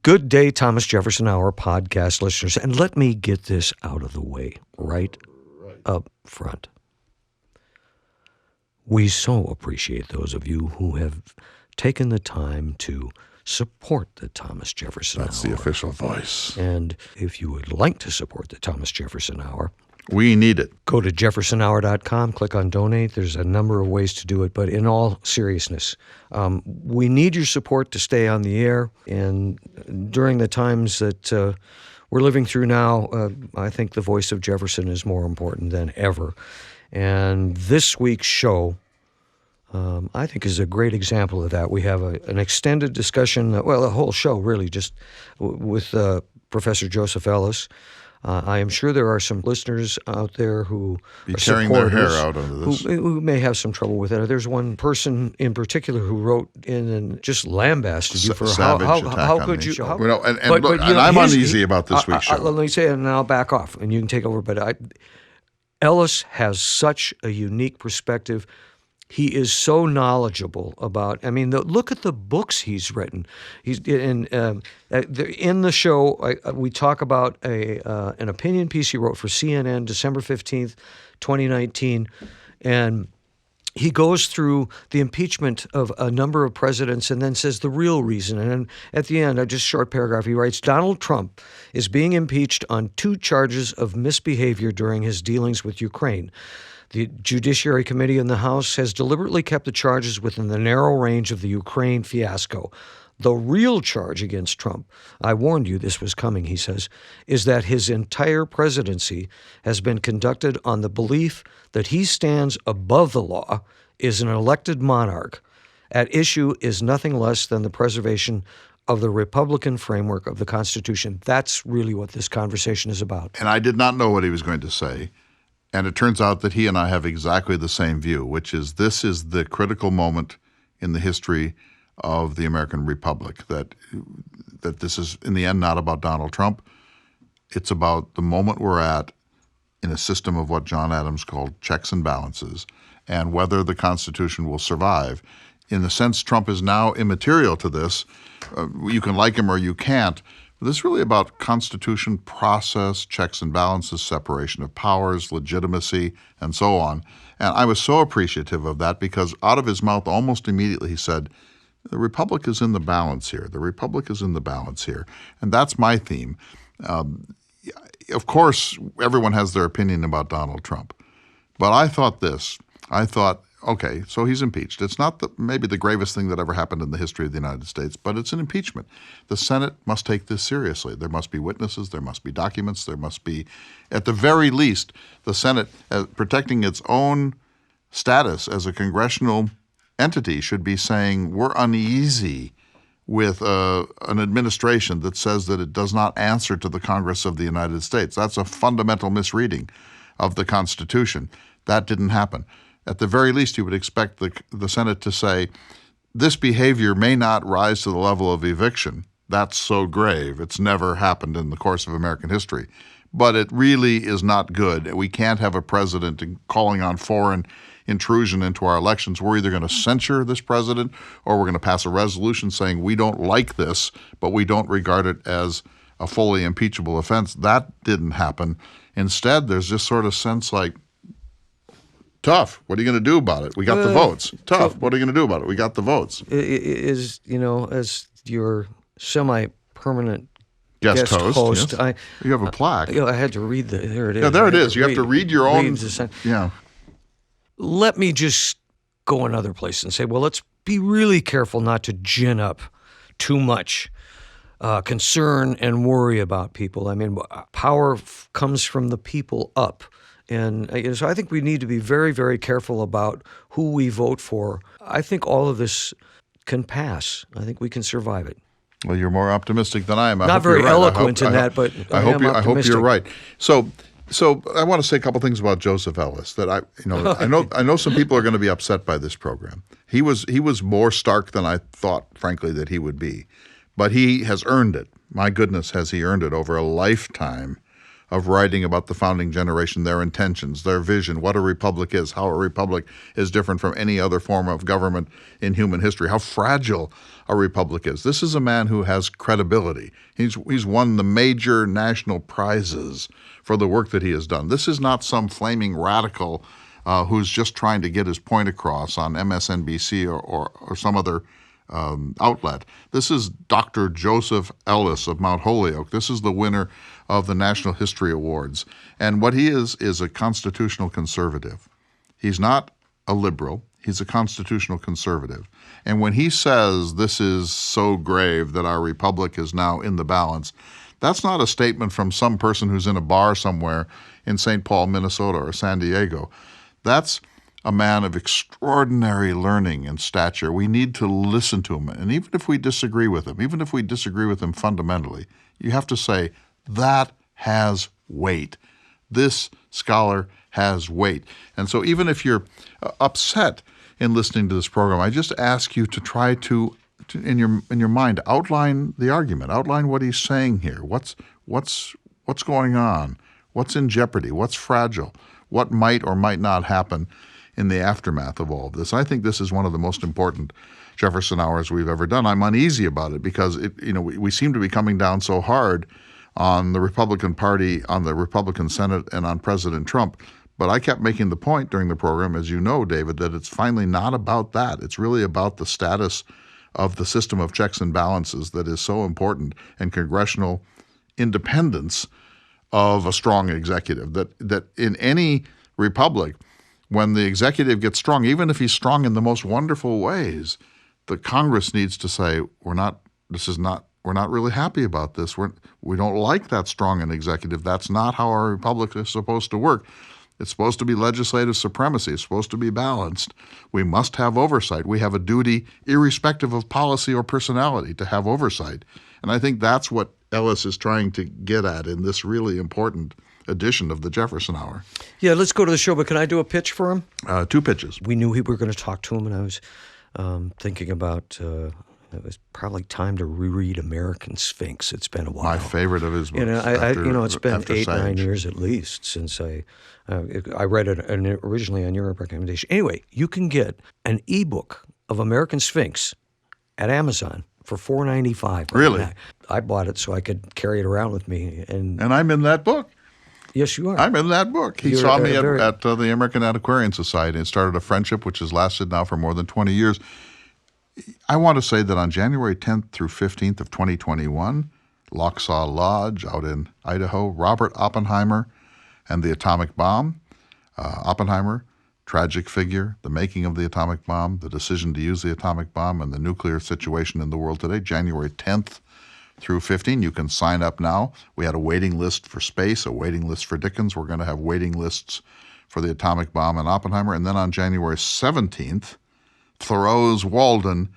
Good day, Thomas Jefferson Hour podcast listeners. And let me get this out of the way right up front. We so appreciate those of you who have taken the time to support the Thomas Jefferson Hour. That's the official voice. And if you would like to support the Thomas Jefferson Hour, we need it. Go to jeffersonhour.com, click on donate. There's a number of ways to do it, but in all seriousness, we need your support to stay on the air. And during the times that we're living through now, I think the voice of Jefferson is more important than ever. And this week's show, I think, is a great example of that. We have an extended discussion, a whole show really, just with Professor Joseph Ellis. I am sure there are some listeners out there who be are tearing their hair out under this, who may have some trouble with it. There's one person in particular who wrote in and just lambasted you for how could you? And I'm uneasy about this week's show. Let me say it, and I'll back off, and you can take over. But Ellis has such a unique perspective. He is so knowledgeable about. Look at the books he's written. He's in the show. We talk about an opinion piece he wrote for CNN, December 15th, 2019, and he goes through the impeachment of a number of presidents and then says the real reason. And then at the end, just a short paragraph, he writes, Donald Trump is being impeached on 2 charges of misbehavior during his dealings with Ukraine. The Judiciary Committee in the House has deliberately kept the charges within the narrow range of the Ukraine fiasco. The real charge against Trump, I warned you this was coming, he says, is that his entire presidency has been conducted on the belief that he stands above the law, is an elected monarch. At issue is nothing less than the preservation of the Republican framework of the Constitution. That's really what this conversation is about. And I did not know what he was going to say. And it turns out that he and I have exactly the same view, which is this is the critical moment in the history of the American Republic, that this is, in the end, not about Donald Trump. It's about the moment we're at in a system of what John Adams called checks and balances, and whether the Constitution will survive. In a sense, Trump is now immaterial to this. You can like him or you can't. This is really about Constitution, process, checks and balances, separation of powers, legitimacy, and so on. And I was so appreciative of that because out of his mouth almost immediately he said, the Republic is in the balance here. The Republic is in the balance here. And that's my theme. Of course, everyone has their opinion about Donald Trump. But I thought, okay, so he's impeached. It's not maybe the gravest thing that ever happened in the history of the United States, but it's an impeachment. The Senate must take this seriously. There must be witnesses. There must be documents. There must be, at the very least, the Senate, protecting its own status as a congressional entity, should be saying we're uneasy with an administration that says that it does not answer to the Congress of the United States. That's a fundamental misreading of the Constitution. That didn't happen. At the very least, you would expect the Senate to say, this behavior may not rise to the level of eviction. That's so grave. It's never happened in the course of American history. But it really is not good. We can't have a president calling on foreign intrusion into our elections. We're either going to censure this president or we're going to pass a resolution saying we don't like this, but we don't regard it as a fully impeachable offense. That didn't happen. Instead, there's this sort of sense like, tough. What are you going to do about it? We got the votes. Tough. What are you going to do about it? We got the votes. As your semi-permanent guest host, yes. You have a plaque. I had to read there it is. Yeah, there it is. You have to read your own. Yeah. Let me just go another place and say, well, let's be really careful not to gin up too much concern and worry about people. Power comes from the people up. And so I think we need to be very, very careful about who we vote for. I think all of this can pass. I think we can survive it. Well, you're more optimistic than I am. Not very eloquent in that, but I hope you're right. So I want to say a couple things about Joseph Ellis. That I know some people are going to be upset by this program. He was more stark than I thought, frankly, that he would be, but he has earned it. My goodness, has he earned it over a lifetime of writing about the founding generation, their intentions, their vision, what a republic is, how a republic is different from any other form of government in human history, how fragile a republic is. This is a man who has credibility. He's won the major national prizes for the work that he has done. This is not some flaming radical who's just trying to get his point across on MSNBC or some other outlet. This is Dr. Joseph Ellis of Mount Holyoke. This is the winner of the National History Awards. And what he is a constitutional conservative. He's not a liberal. He's a constitutional conservative. And when he says this is so grave that our republic is now in the balance, that's not a statement from some person who's in a bar somewhere in St. Paul, Minnesota, or San Diego. That's a man of extraordinary learning and stature. We need to listen to him. And even if we disagree with him, fundamentally, you have to say, that has weight. This scholar has weight. And so even if you're upset in listening to this program, I just ask you to try to in your mind, outline the argument, outline what he's saying here. What's going on? What's in jeopardy? What's fragile? What might or might not happen in the aftermath of all of this? I think this is one of the most important Jefferson Hours we've ever done. I'm uneasy about it because we seem to be coming down so hard on the Republican Party, on the Republican Senate, and on President Trump. But I kept making the point during the program, as you know, David, that it's finally not about that. It's really about the status of the system of checks and balances that is so important, and congressional independence of a strong executive. That in any republic, when the executive gets strong, even if he's strong in the most wonderful ways, the Congress needs to say, we're not really happy about this. We don't like that strong an executive. That's not how our republic is supposed to work. It's supposed to be legislative supremacy. It's supposed to be balanced. We must have oversight. We have a duty, irrespective of policy or personality, to have oversight. And I think that's what Ellis is trying to get at in this really important edition of the Jefferson Hour. Yeah, let's go to the show, but can I do a pitch for him? 2 pitches. We knew we were going to talk to him, and I was thinking about it was probably time to reread American Sphinx. It's been a while. My favorite of his books. It's been 8-9 years at least since I read it originally on your recommendation. Anyway, you can get an ebook of American Sphinx at Amazon for $4.95. Really? I bought it so I could carry it around with me. And I'm in that book. Yes, you are. I'm in that book. He saw me at the American Antiquarian Society and started a friendship which has lasted now for more than 20 years. I want to say that on January 10th through 15th of 2021, Locksaw Lodge out in Idaho, Robert Oppenheimer and the Atomic Bomb. Oppenheimer, tragic figure, the making of the atomic bomb, the decision to use the atomic bomb, and the nuclear situation in the world today, January 10th through 15. You can sign up now. We had a waiting list for space, a waiting list for Dickens. We're going to have waiting lists for the atomic bomb and Oppenheimer. And then on January 17th, Thoreau's Walden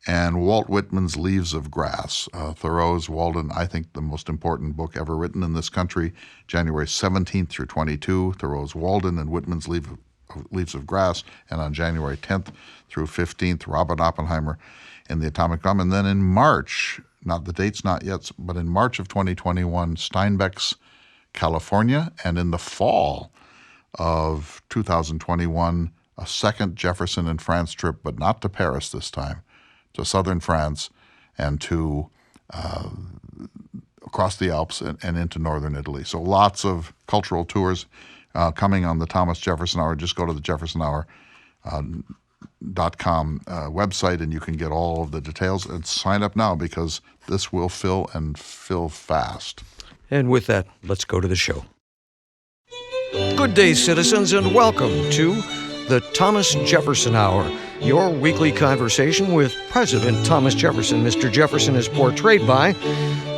and Walt Whitman's Leaves of Grass. Thoreau's Walden, I think the most important book ever written in this country, January 17th through 22, Thoreau's Walden and Whitman's Leaves of Grass, and on January 10th through 15th, Robert Oppenheimer and the Atomic Bomb. And then in March, the date's not yet, but in March of 2021, Steinbeck's California, and in the fall of 2021, a second Jefferson and France trip, but not to Paris this time, to southern France and to across the Alps and into northern Italy. So lots of cultural tours coming on the Thomas Jefferson Hour. Just go to the jeffersonhour.com website and you can get all of the details and sign up now because this will fill and fill fast. And with that, let's go to the show. Good day, citizens, and welcome to the Thomas Jefferson Hour, your weekly conversation with President Thomas Jefferson. Mr. Jefferson is portrayed by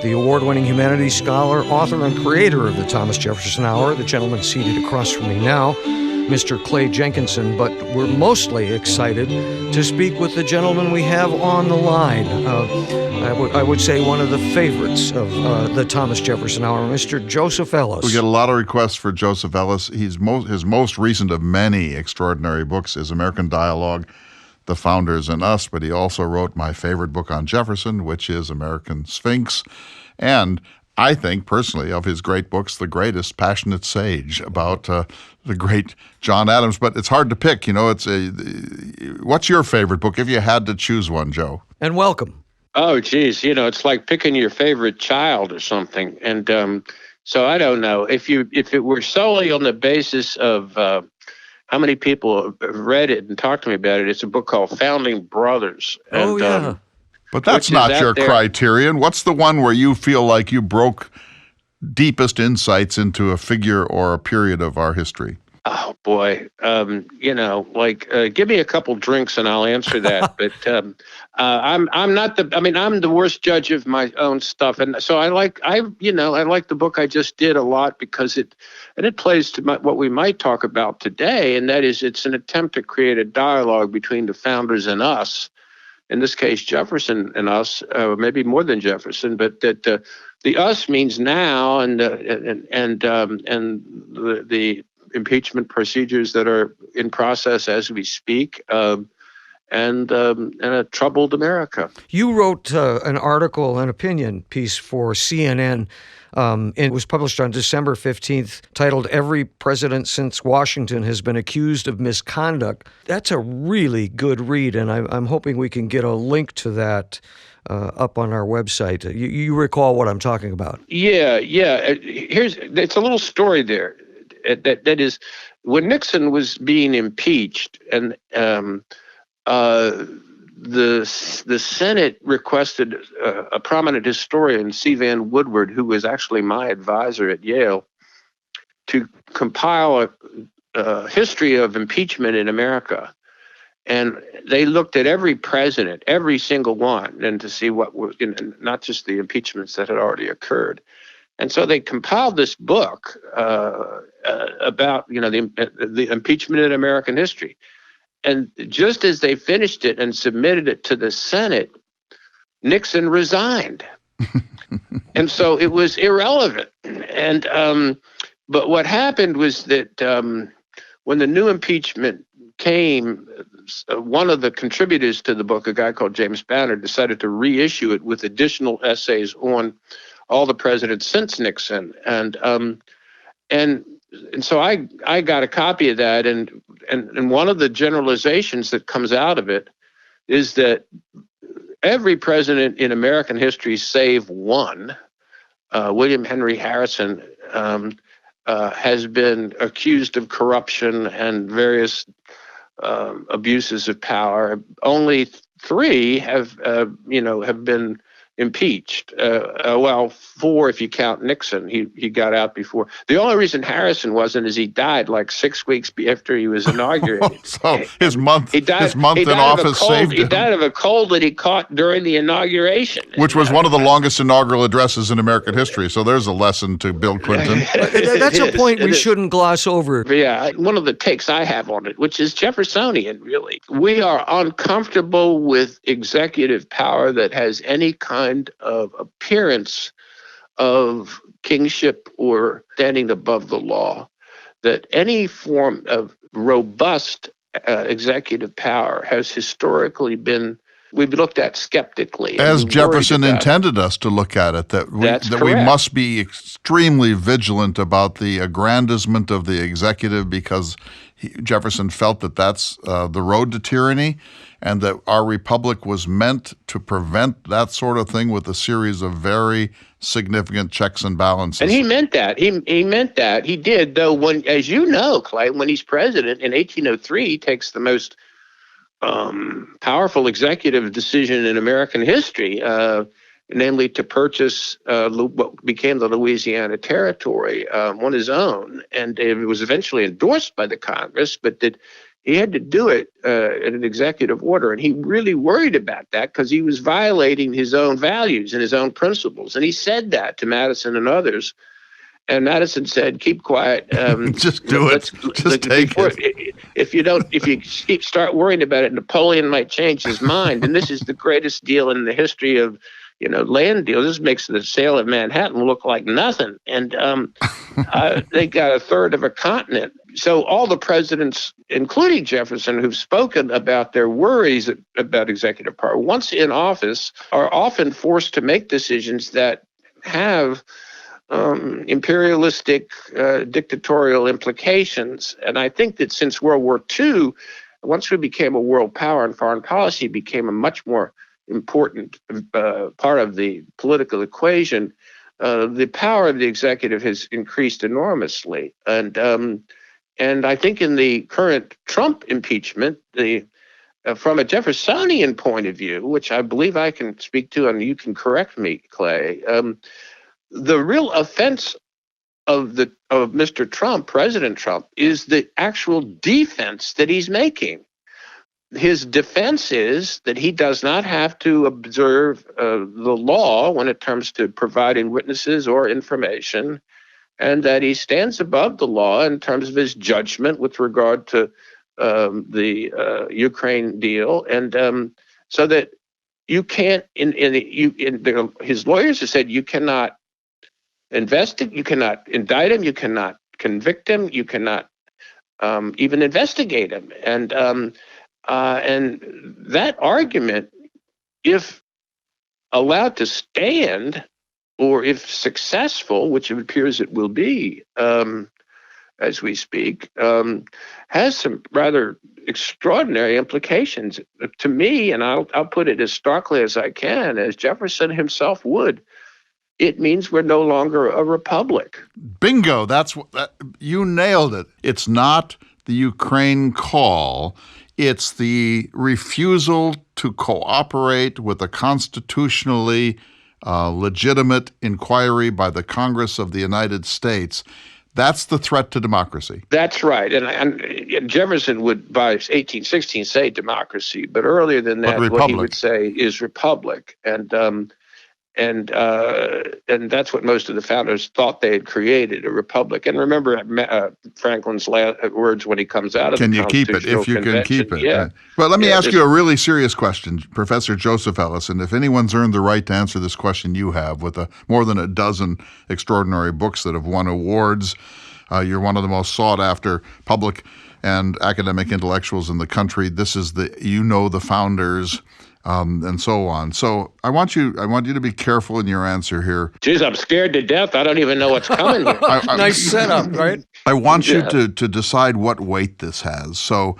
the award-winning humanities scholar, author, and creator of the Thomas Jefferson Hour, the gentleman seated across from me now, Mr. Clay Jenkinson. But we're mostly excited to speak with the gentleman we have on the line. I would say one of the favorites of the Thomas Jefferson Hour, Mr. Joseph Ellis. We get a lot of requests for Joseph Ellis. His most recent of many extraordinary books is American Dialogue, The Founders and Us, but he also wrote my favorite book on Jefferson, which is American Sphinx. And I think, personally, of his great books, the greatest, Passionate Sage, about the great John Adams. But it's hard to pick. What's your favorite book, if you had to choose one, Joe? And welcome. Oh, geez. It's like picking your favorite child or something. And so I don't know. If it were solely on the basis of how many people have read it and talked to me about it, it's a book called Founding Brothers. Oh, yeah. But that's not your criterion. What's the one where you feel like you broke deepest insights into a figure or a period of our history? Oh boy, give me a couple drinks and I'll answer that. But I'm not the. I mean, I'm the worst judge of my own stuff, and so I like the book I just did a lot because it plays to what we might talk about today, and that is it's an attempt to create a dialogue between the founders and us. In this case, Jefferson and us, maybe more than Jefferson, but that the us means now, and the impeachment procedures that are in process as we speak, and a troubled America. You wrote an article, an opinion piece for CNN. It was published on December 15th, titled "Every President Since Washington Has Been Accused of Misconduct." That's a really good read, and I'm hoping we can get a link to that up on our website. You recall what I'm talking about? Yeah. It's a little story there. That is, when Nixon was being impeached, and the Senate requested a prominent historian, C. Vann Woodward, who was actually my advisor at Yale, to compile a history of impeachment in America. And they looked at every president, every single one, and to see what were, not just the impeachments that had already occurred. And so they compiled this book about the impeachment in American history. And just as they finished it and submitted it to the Senate, Nixon resigned. And so it was irrelevant. And but what happened was that when the new impeachment came, one of the contributors to the book, a guy called James Banner, decided to reissue it with additional essays on all the presidents since Nixon, and so I got a copy of that, and one of the generalizations that comes out of it is that every president in American history, save one, William Henry Harrison, has been accused of corruption and various abuses of power. Only three have been impeached. Well, four if you count Nixon. He got out before. The only reason Harrison wasn't is he died like 6 weeks after he was inaugurated. So his month in office saved him. He died of a cold that he caught during the inauguration. Which was one of the longest inaugural addresses in American history. So there's a lesson to Bill Clinton. That's a point we shouldn't gloss over. Yeah, one of the takes I have on it, which is Jeffersonian, really. We are uncomfortable with executive power that has any kind of appearance of kingship or standing above the law, that any form of robust executive power has historically been, we've looked at skeptically. As Jefferson intended us to look at it, that we must be extremely vigilant about the aggrandizement of the executive, because Jefferson felt that that's the road to tyranny, and that our republic was meant to prevent that sort of thing with a series of very significant checks and balances. And he meant that. He meant that. He did, though, when, as you know, Clay, when he's president in 1803, he takes the most powerful executive decision in American history, namely to purchase what became the Louisiana Territory on his own. And it was eventually endorsed by the Congress, but that he had to do it in an executive order. And he really worried about that because he was violating his own values and his own principles. And he said that to Madison and others. And Madison said, "Keep quiet. Just do it. Just take it. If you start worrying about it, Napoleon might change his mind." And this is the greatest deal in the history of land deals. This makes the sale of Manhattan look like nothing. And they got a third of a continent. So all the presidents, including Jefferson, who've spoken about their worries about executive power, once in office, are often forced to make decisions that have imperialistic, dictatorial implications. And I think that since World War II, once we became a world power and foreign policy became a much more important part of the political equation, the power of the executive has increased enormously. And I think in the current Trump impeachment, from a Jeffersonian point of view, which I believe I can speak to, and you can correct me, Clay, the real offense of Mr. Trump, President Trump, is the actual defense that he's making. His defense is that he does not have to observe the law when it comes to providing witnesses or information, and that he stands above the law in terms of his judgment with regard to the Ukraine deal, and so that you can't. His lawyers have said you cannot investigate, you cannot indict him, you cannot convict him, you cannot even investigate him, and that argument, if allowed to stand, or if successful, which it appears it will be as we speak, has some rather extraordinary implications to me, and I'll put it as starkly as I can, as Jefferson himself would. It means we're no longer a republic. Bingo! You nailed it. It's not the Ukraine call. It's the refusal to cooperate with a constitutionally legitimate inquiry by the Congress of the United States. That's the threat to democracy. That's right. And Jefferson would, by 1816, say democracy, but earlier than that, what he would say is republic. And that's what most of the founders thought they had created, a republic. And remember Franklin's last words when he comes out of the Constitutional Convention. Can you keep it? If you can keep it. Yeah. But let me ask you a really serious question, Professor Joseph Ellis. And if anyone's earned the right to answer this question, you have, with more than a dozen extraordinary books that have won awards. You're one of the most sought-after public and academic intellectuals in the country. This is the founders. And so on. So I want you to be careful in your answer here. Geez, I'm scared to death. I don't even know what's coming here. Nice setup, right? I want you to decide what weight this has. So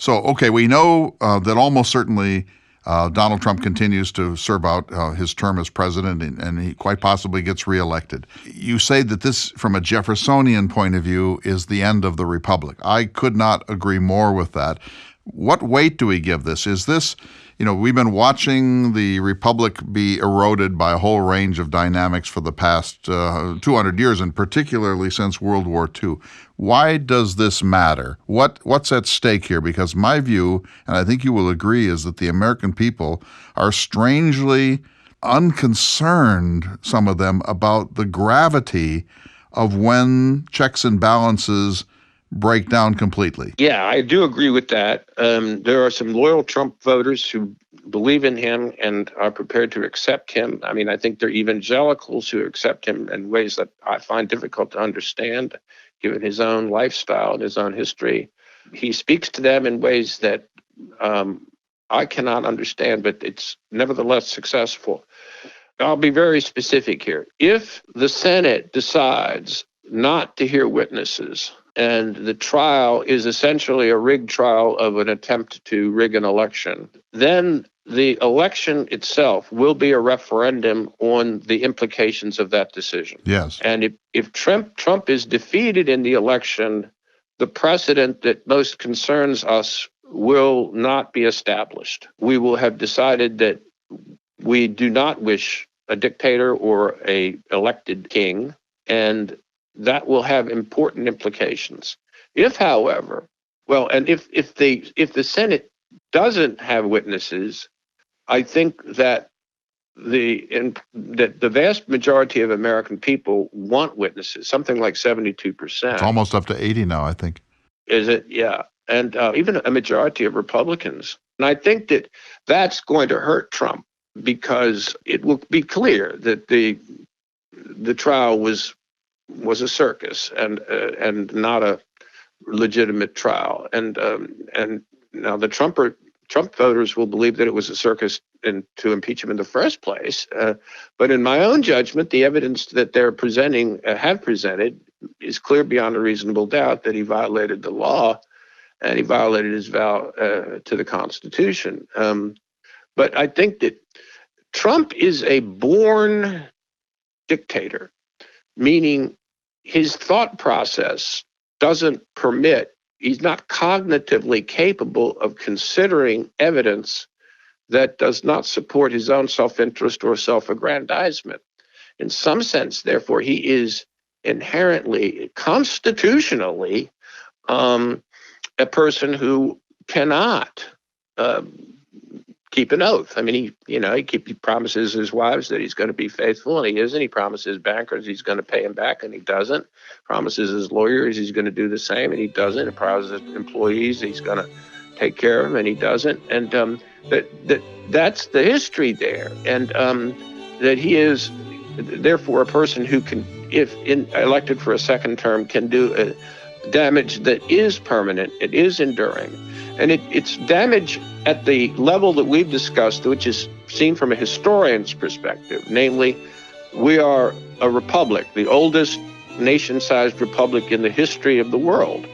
okay, we know that almost certainly Donald Trump continues to serve out his term as president, and he quite possibly gets reelected. You say that this, from a Jeffersonian point of view, is the end of the republic. I could not agree more with that. What weight do we give this? Is this, we've been watching the republic be eroded by a whole range of dynamics for the past 200 years, and particularly since World War II. Why does this matter? What's at stake here? Because my view, and I think you will agree, is that the American people are strangely unconcerned, some of them, about the gravity of when checks and balances break down completely. Yeah, I do agree with that. There are some loyal Trump voters who believe in him and are prepared to accept him. I mean, I think they're evangelicals who accept him in ways that I find difficult to understand, given his own lifestyle and his own history. He speaks to them in ways that I cannot understand, but it's nevertheless successful. I'll be very specific here. If the Senate decides not to hear witnesses, and the trial is essentially a rigged trial of an attempt to rig an election, then the election itself will be a referendum on the implications of that decision. Yes. And if Trump is defeated in the election, the precedent that most concerns us will not be established. We will have decided that we do not wish a dictator or a elected king, and that will have important implications. If, however, if the Senate doesn't have witnesses, I think that the vast majority of American people want witnesses, something like 72%. It's almost up to 80 now, I think. Is it? Yeah. And even a majority of Republicans. And I think that that's going to hurt Trump, because it will be clear that the trial was a circus and not a legitimate trial. And now the Trump voters will believe that it was a circus to impeach him in the first place. But in my own judgment, the evidence that they're have presented is clear beyond a reasonable doubt that he violated the law and he violated his vow to the Constitution. But I think that Trump is a born dictator, meaning his thought process doesn't permit, he's not cognitively capable of considering evidence that does not support his own self-interest or self-aggrandizement. In some sense, therefore, he is inherently, constitutionally, a person who cannot keep an oath. I mean, he promises his wives that he's going to be faithful, and he isn't. He promises bankers he's going to pay him back, and he doesn't. Promises his lawyers he's going to do the same, and he doesn't. He promises employees he's going to take care of, and he doesn't. And that's the history there, and that he is therefore a person who can, if elected for a second term, can do damage that is permanent, it is enduring. And it's damage at the level that we've discussed, which is seen from a historian's perspective. Namely, we are a republic, the oldest nation-sized republic in the history of the world.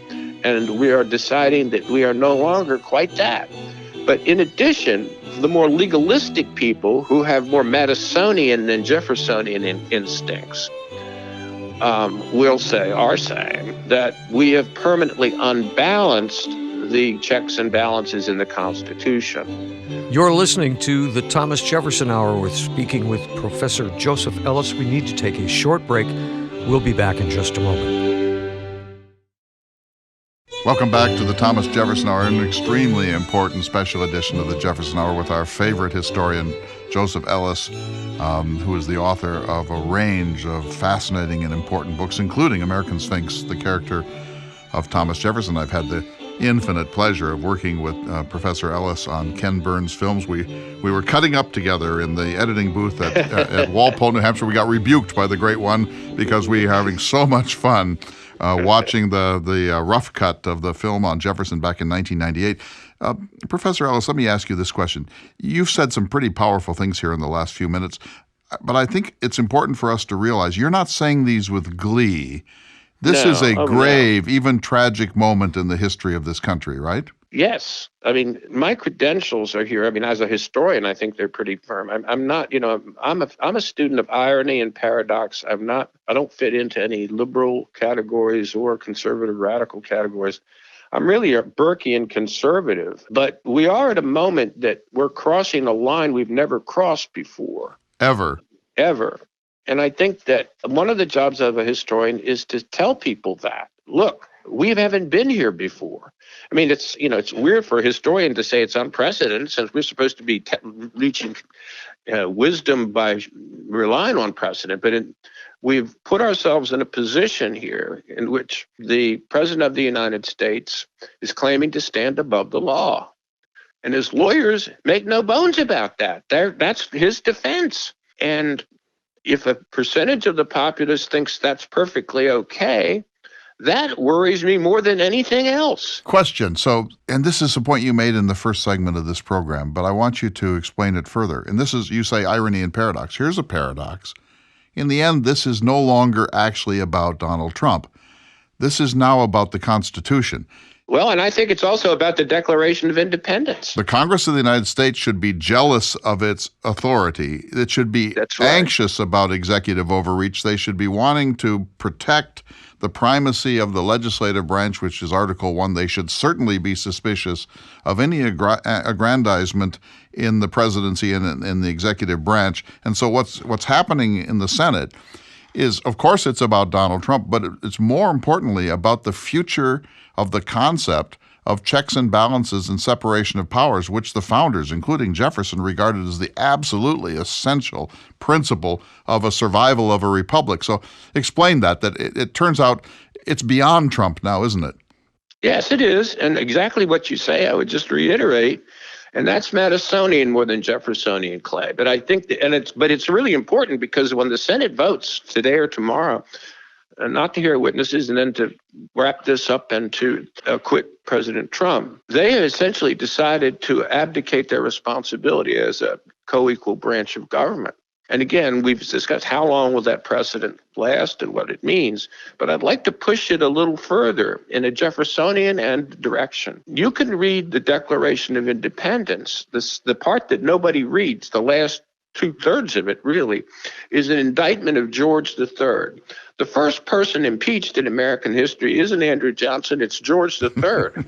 And we are deciding that we are no longer quite that. But in addition, the more legalistic people who have more Madisonian than Jeffersonian instincts are saying that we have permanently unbalanced the checks and balances in the Constitution. You're listening to the Thomas Jefferson Hour. We're speaking with Professor Joseph Ellis. We need to take a short break. We'll be back in just a moment. Welcome back to the Thomas Jefferson Hour, an extremely important special edition of the Jefferson Hour with our favorite historian, Joseph Ellis, who is the author of a range of fascinating and important books, including American Sphinx, The Character of Thomas Jefferson. I've had the infinite pleasure of working with Professor Ellis on Ken Burns' films. We were cutting up together in the editing booth at Walpole, New Hampshire. We got rebuked by the great one because we were having so much fun watching the rough cut of the film on Jefferson back in 1998. Professor Ellis, let me ask you this question. You've said some pretty powerful things here in the last few minutes, but I think it's important for us to realize you're not saying these with glee. This is a grave, even tragic moment in the history of this country, right? Yes. I mean, my credentials are here. I mean, as a historian, I think they're pretty firm. I'm not, I'm a student of irony and paradox. I don't fit into any liberal categories or conservative radical categories. I'm really a Burkean conservative, but we are at a moment that we're crossing a line we've never crossed before. Ever. And I think that one of the jobs of a historian is to tell people that, look, we haven't been here before. I mean, it's weird for a historian to say it's unprecedented since we're supposed to be reaching wisdom by relying on precedent. But we've put ourselves in a position here in which the President of the United States is claiming to stand above the law. And his lawyers make no bones about that. That's his defense. And if a percentage of the populace thinks that's perfectly okay, that worries me more than anything else. Question. So, and this is a point you made in the first segment of this program, but I want you to explain it further. And this is, you say irony and paradox. Here's a paradox. In the end, this is no longer actually about Donald Trump. This is now about the Constitution. Well, and I think it's also about the Declaration of Independence. The Congress of the United States should be jealous of its authority. It should be anxious about executive overreach. They should be wanting to protect the primacy of the legislative branch, which is Article 1. They should certainly be suspicious of any aggrandizement in the presidency and in the executive branch. And so what's happening in the Senate is, of course, it's about Donald Trump, but it's more importantly about the future of the concept of checks and balances and separation of powers, which the founders, including Jefferson, regarded as the absolutely essential principle of a survival of a republic. So explain that it turns out it's beyond Trump now, isn't it? Yes, it is. And exactly what you say, I would just reiterate. And that's Madisonian more than Jeffersonian, Clay. But I think, it's really important because when the Senate votes today or tomorrow, not to hear witnesses and then to wrap this up and to acquit President Trump, they have essentially decided to abdicate their responsibility as a co-equal branch of government. And again, we've discussed how long will that precedent last and what it means. But I'd like to push it a little further in a Jeffersonian direction. You can read the Declaration of Independence. The part that nobody reads, the last 2/3 of it really, is an indictment of George III. The first person impeached in American history isn't Andrew Johnson, it's George III.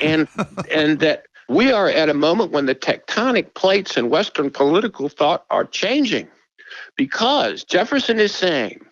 and that we are at a moment when the tectonic plates in Western political thought are changing, because Jefferson is saying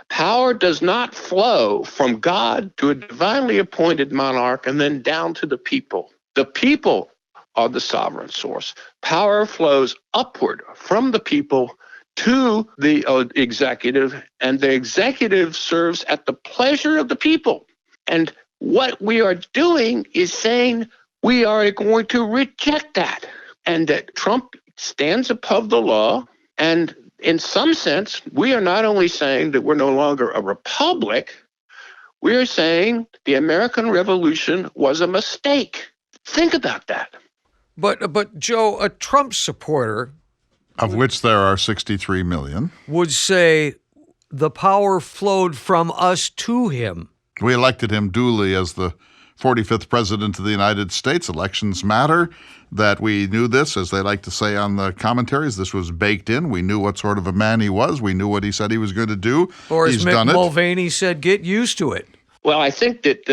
power does not flow from God to a divinely appointed monarch and then down to the people. The people are the sovereign source. Power flows upward from the people to the executive, and the executive serves at the pleasure of the people. And what we are doing is saying we are going to reject that, and that Trump stands above the law. And in some sense, we are not only saying that we're no longer a republic, we are saying the American Revolution was a mistake. Think about that. But Joe, a Trump supporter, of which there are 63 million, would say the power flowed from us to him. We elected him duly as the 45th president of the United States. Elections matter. That we knew this, as they like to say on the commentaries, this was baked in. We knew what sort of a man he was. We knew what he said he was going to do. Or He's as done Mick it. Mulvaney said, get used to it. Well, I think that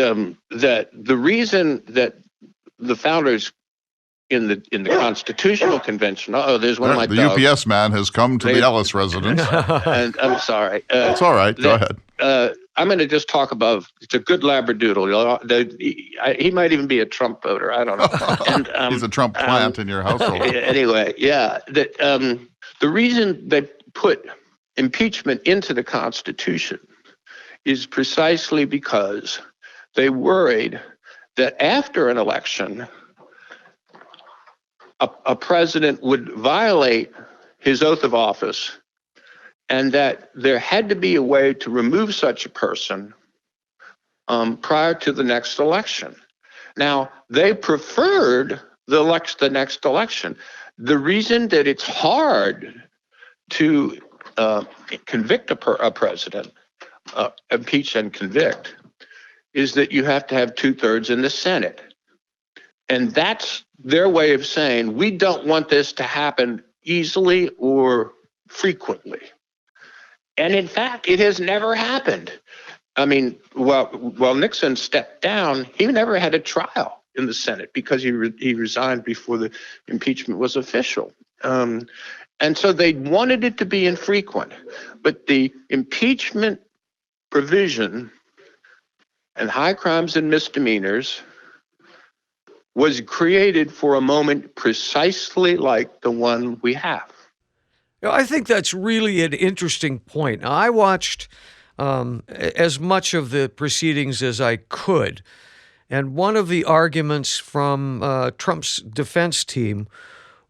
that the reason that the founders in the Constitutional Convention. There's one of my the dogs. UPS man has come to the Ellis residence. And I'm sorry. It's all right. Go ahead. I'm going to just talk about. It's a good Labradoodle. He might even be a Trump voter. I don't know. And, he's a Trump plant in your household. Anyway, yeah. The reason they put impeachment into the Constitution is precisely because they worried that after an election, a president would violate his oath of office, and that there had to be a way to remove such a person prior to the next election. Now, they preferred the next election. The reason that it's hard to convict a president, impeach and convict, is that you have to have 2/3 in the Senate. And that's their way of saying, we don't want this to happen easily or frequently. And in fact, it has never happened. I mean, while Nixon stepped down, he never had a trial in the Senate because he resigned before the impeachment was official. And so they wanted it to be infrequent. But the impeachment provision and high crimes and misdemeanors was created for a moment precisely like the one we have. I think that's really an interesting point. Now, I watched as much of the proceedings as I could, and one of the arguments from Trump's defense team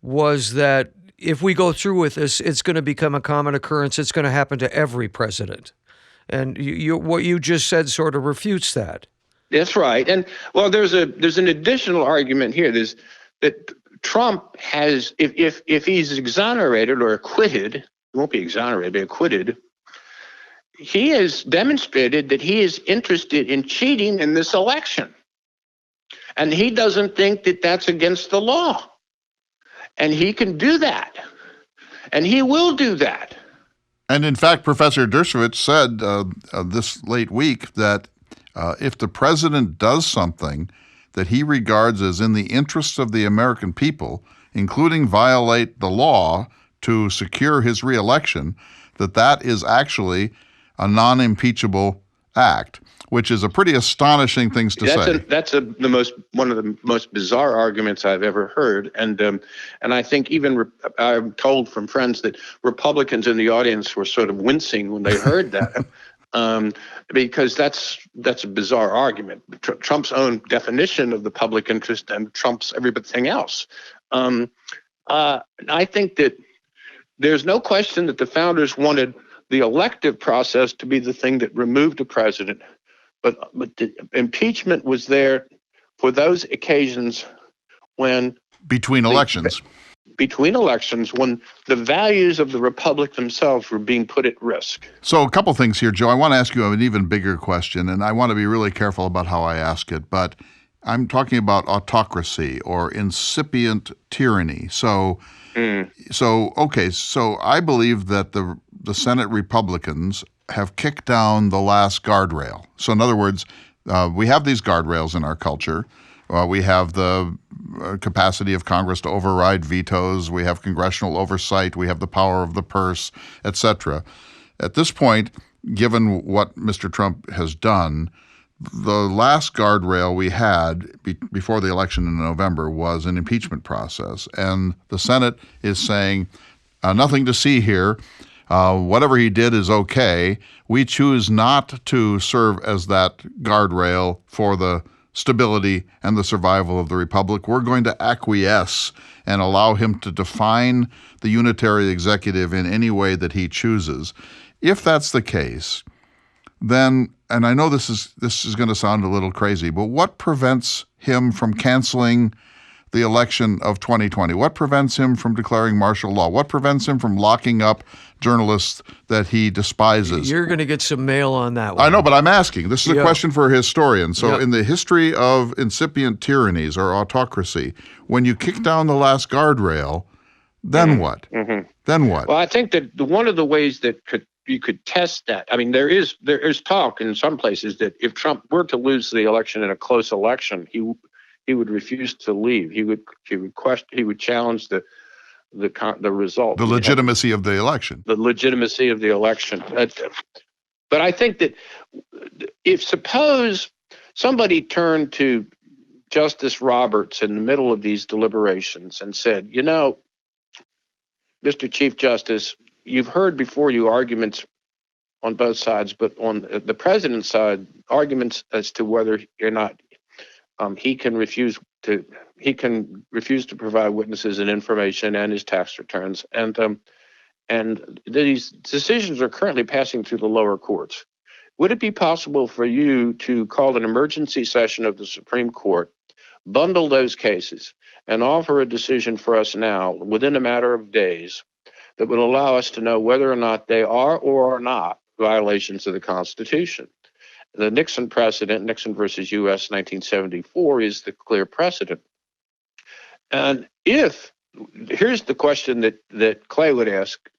was that if we go through with this, it's going to become a common occurrence. It's going to happen to every president. And what you just said sort of refutes that. That's right. And well, there's an additional argument here. There's that Trump has, if he's exonerated or acquitted, he won't be exonerated, but acquitted, he has demonstrated that he is interested in cheating in this election. And he doesn't think that that's against the law. And he can do that. And he will do that. And in fact, Professor Dershowitz said this late week that if the president does something that he regards as in the interests of the American people, including violate the law to secure his reelection, that is actually a non-impeachable act, which is a pretty astonishing thing to say. That's one of the most bizarre arguments I've ever heard, and I think even I'm told from friends that Republicans in the audience were sort of wincing when they heard that. Because that's a bizarre argument. Trump's own definition of the public interest and Trump's everything else. I think that there's no question that the founders wanted the elective process to be the thing that removed a president, but the impeachment was there for those occasions when between elections. between elections when the values of the republic themselves were being put at risk. So a couple things here, Joe. I want to ask you an even bigger question, and I want to be really careful about how I ask it, but I'm talking about autocracy or incipient tyranny. So I believe that the Senate Republicans have kicked down the last guardrail. So in other words, we have these guardrails in our culture. We have the capacity of Congress to override vetoes. We have congressional oversight. We have the power of the purse, etc. At this point, given what Mr. Trump has done, the last guardrail we had before the election in November was an impeachment process. And the Senate is saying, nothing to see here. Whatever he did is okay. We choose not to serve as that guardrail for the stability and the survival of the republic. We're going to acquiesce and allow him to define the unitary executive in any way that he chooses. If that's the case, then, and I know this is going to sound a little crazy, but what prevents him from canceling the election of 2020? What prevents him from declaring martial law? What prevents him from locking up journalists that he despises? You're going to get some mail on that one. I know, but I'm asking. This is a question for a historian. So in the history of incipient tyrannies or autocracy, when you kick down the last guardrail, then what? Mm-hmm. Then what? Well, I think that one of the ways that you could test that, I mean, there is talk in some places that if Trump were to lose the election in a close election, he would refuse to leave. He would challenge the result. The legitimacy of the election. The legitimacy of the election. But I think that if suppose somebody turned to Justice Roberts in the middle of these deliberations and said, Mr. Chief Justice, you've heard before you arguments on both sides, but on the president's side, arguments as to whether or not he can refuse to provide witnesses and information and his tax returns, and these decisions are currently passing through the lower courts. Would it be possible for you to call an emergency session of the Supreme Court, bundle those cases, and offer a decision for us now within a matter of days that would allow us to know whether or not they are or are not violations of the Constitution? The Nixon precedent, Nixon versus U.S. 1974, is the clear precedent. And here's the question that Clay would ask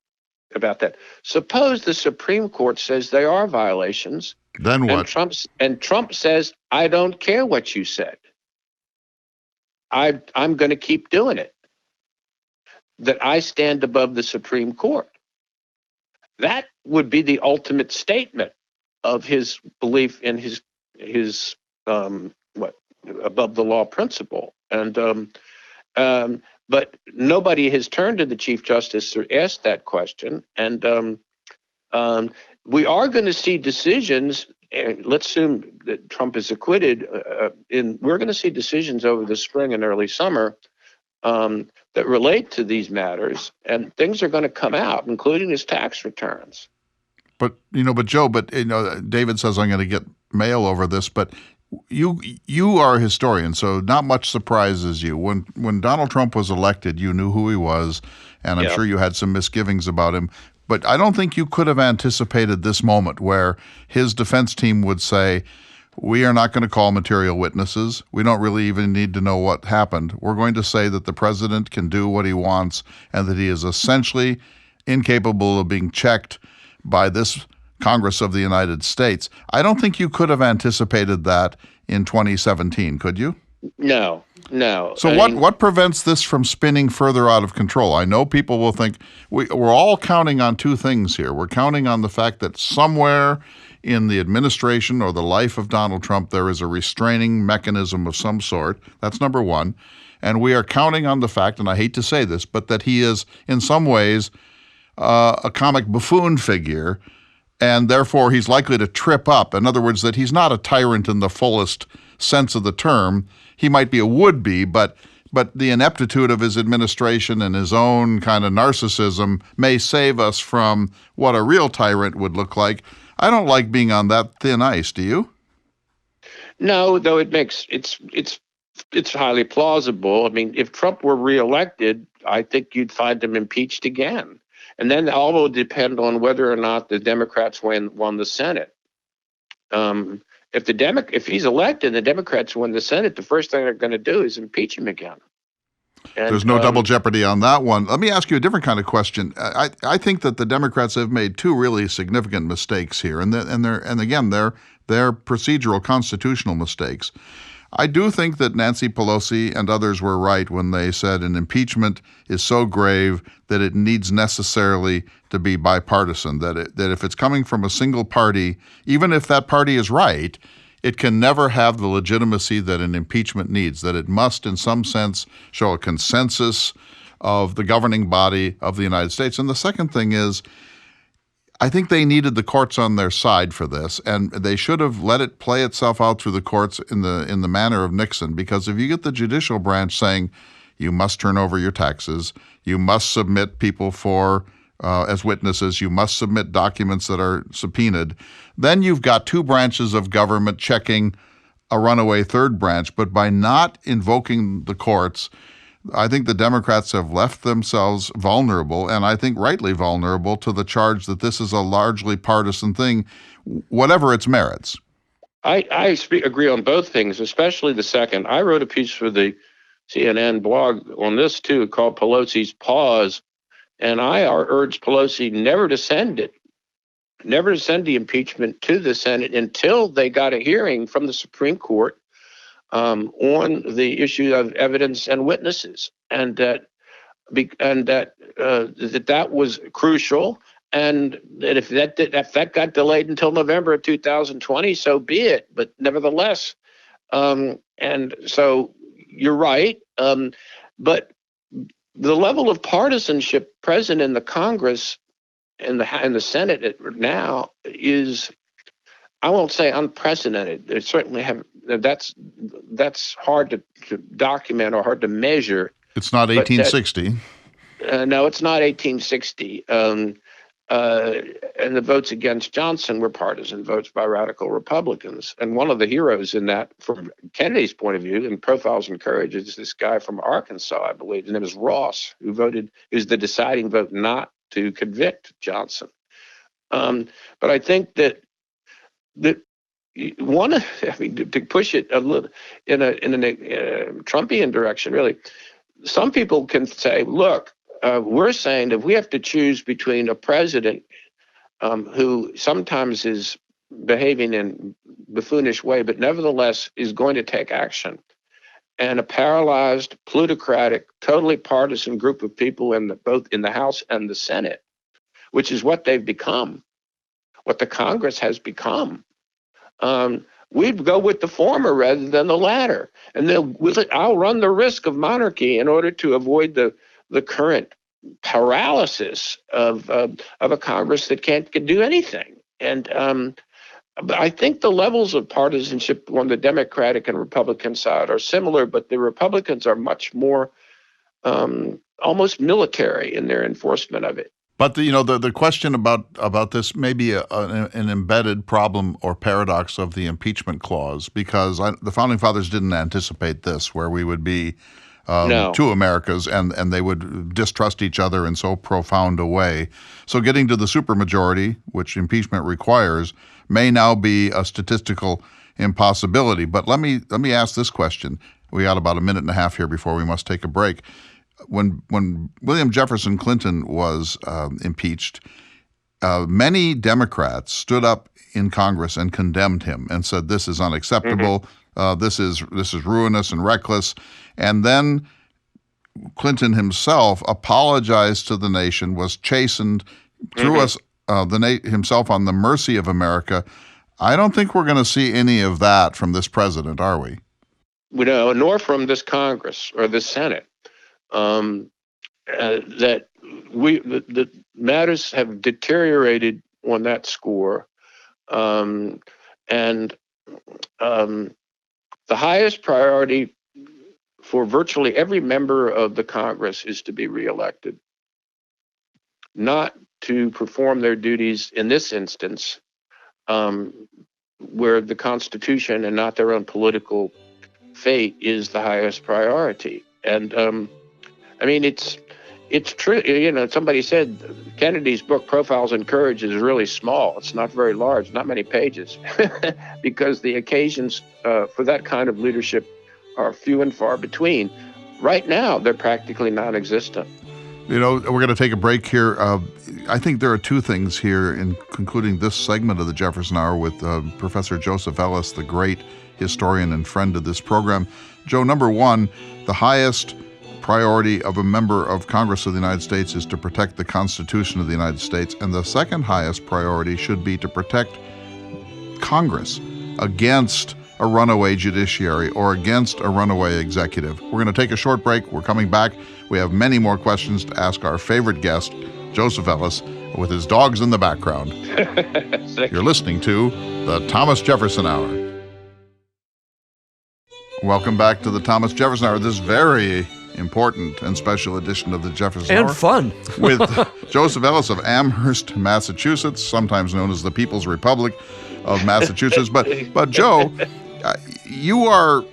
about that. Suppose the Supreme Court says they are violations. Then what? And Trump says, I don't care what you said. I'm going to keep doing it. That I stand above the Supreme Court. That would be the ultimate statement of his belief in his above the law principle. And but nobody has turned to the Chief Justice or asked that question. And we are going to see decisions. Let's assume that Trump is acquitted. We're going to see decisions over the spring and early summer that relate to these matters, and things are going to come out, including his tax returns. But Joe, David says I'm going to get mail over this, but you are a historian, so not much surprises you. When Donald Trump was elected, you knew who he was, and I'm sure you had some misgivings about him. But I don't think you could have anticipated this moment where his defense team would say, we are not going to call material witnesses. We don't really even need to know what happened. We're going to say that the president can do what he wants and that he is essentially incapable of being checked by this Congress of the United States. I don't think you could have anticipated that in 2017, could you? No. So what prevents this from spinning further out of control? I know people will think we're all counting on two things here. We're counting on the fact that somewhere in the administration or the life of Donald Trump, there is a restraining mechanism of some sort. That's number one. And we are counting on the fact, and I hate to say this, but that he is in some ways a comic buffoon figure, and therefore he's likely to trip up. In other words, that he's not a tyrant in the fullest sense of the term. He might be a would-be, but the ineptitude of his administration and his own kind of narcissism may save us from what a real tyrant would look like. I don't like being on that thin ice, do you? No, though it's it's highly plausible. I mean, if Trump were reelected, I think you'd find him impeached again. And then all will depend on whether or not the Democrats won the Senate. If he's elected and the Democrats win the Senate, the first thing they're going to do is impeach him again. And, there's no double jeopardy on that one. Let me ask you a different kind of question. I think that the Democrats have made two really significant mistakes here, and they're procedural constitutional mistakes. I do think that Nancy Pelosi and others were right when they said an impeachment is so grave that it needs necessarily to be bipartisan, that if it's coming from a single party, even if that party is right, it can never have the legitimacy that an impeachment needs, that it must, in some sense, show a consensus of the governing body of the United States. And the second thing is, I think they needed the courts on their side for this, and they should have let it play itself out through the courts in the manner of Nixon. Because if you get the judicial branch saying you must turn over your taxes, you must submit people as witnesses, you must submit documents that are subpoenaed, then you've got two branches of government checking a runaway third branch. But by not invoking the courts, I think the Democrats have left themselves vulnerable, and I think rightly vulnerable, to the charge that this is a largely partisan thing, whatever its merits. I agree on both things, especially the second. I wrote a piece for the CNN blog on this too, called Pelosi's Pause, and I urged Pelosi never to send the impeachment to the Senate until they got a hearing from the Supreme Court on the issue of evidence and witnesses, and that was crucial, and that if that got delayed until November of 2020, so be it. But nevertheless, and so you're right, but the level of partisanship present in the Congress and the Senate now is, I won't say unprecedented. They certainly have. That's hard to document or hard to measure. It's not 1860. No, it's not 1860. And the votes against Johnson were partisan votes by radical Republicans. And one of the heroes in that, from Kennedy's point of view, in Profiles in Courage, is this guy from Arkansas, I believe. His name is Ross, who's the deciding vote not to convict Johnson. But I think that to push it a little in a Trumpian direction, really, some people can say, look, we're saying that we have to choose between a president who sometimes is behaving in buffoonish way, but nevertheless is going to take action, and a paralyzed, plutocratic, totally partisan group of people both in the House and the Senate, which is what they've become, what the Congress has become. We'd go with the former rather than the latter, and I'll run the risk of monarchy in order to avoid the current paralysis of a Congress that can't do anything. And but I think the levels of partisanship on the Democratic and Republican side are similar, but the Republicans are much more almost military in their enforcement of it. But the question about this may be an embedded problem or paradox of the impeachment clause, because the Founding Fathers didn't anticipate this, where we would be two Americas and they would distrust each other in so profound a way. So getting to the supermajority, which impeachment requires, may now be a statistical impossibility. But let me ask this question. We got about a minute and a half here before we must take a break. When William Jefferson Clinton was impeached, many Democrats stood up in Congress and condemned him and said, "This is unacceptable. This is ruinous and reckless." And then Clinton himself apologized to the nation, was chastened, threw us himself on the mercy of America. I don't think we're going to see any of that from this president, are we? No, nor from this Congress or the Senate. That the matters have deteriorated on that score, and the highest priority for virtually every member of the Congress is to be reelected, not to perform their duties in this instance, where the Constitution and not their own political fate is the highest priority. And I mean, it's true. You know, somebody said Kennedy's book Profiles in Courage is really small. It's not very large, not many pages, because the occasions for that kind of leadership are few and far between. Right now, they're practically non-existent. You know, we're going to take a break here. I think there are two things here in concluding this segment of the Jefferson Hour with Professor Joseph Ellis, the great historian and friend of this program. Joe, number one, the highest priority of a member of Congress of the United States is to protect the Constitution of the United States, and the second highest priority should be to protect Congress against a runaway judiciary or against a runaway executive. We're going to take a short break. We're coming back. We have many more questions to ask our favorite guest, Joseph Ellis, with his dogs in the background. You're listening to the Thomas Jefferson Hour. Welcome back to the Thomas Jefferson Hour, this very important and special edition of the Jefferson Hour. And fun. With Joseph Ellis of Amherst, Massachusetts, sometimes known as the People's Republic of Massachusetts. But Joe, you are,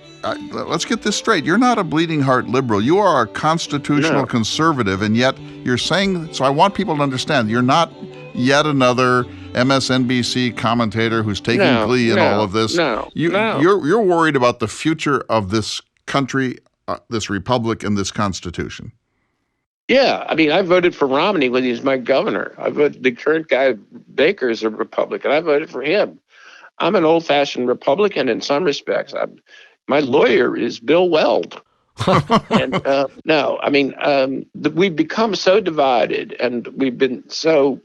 let's get this straight, you're not a bleeding heart liberal. You are a constitutional conservative, and yet you're saying, so I want people to understand, you're not yet another MSNBC commentator who's taking glee in all of this. You're worried about the future of this country, this republic, and this Constitution. Yeah, I mean, I voted for Romney when he was my governor. The current guy, Baker, is a Republican. I voted for him. I'm an old-fashioned Republican in some respects. My lawyer is Bill Weld. And we've become so divided, and we've been so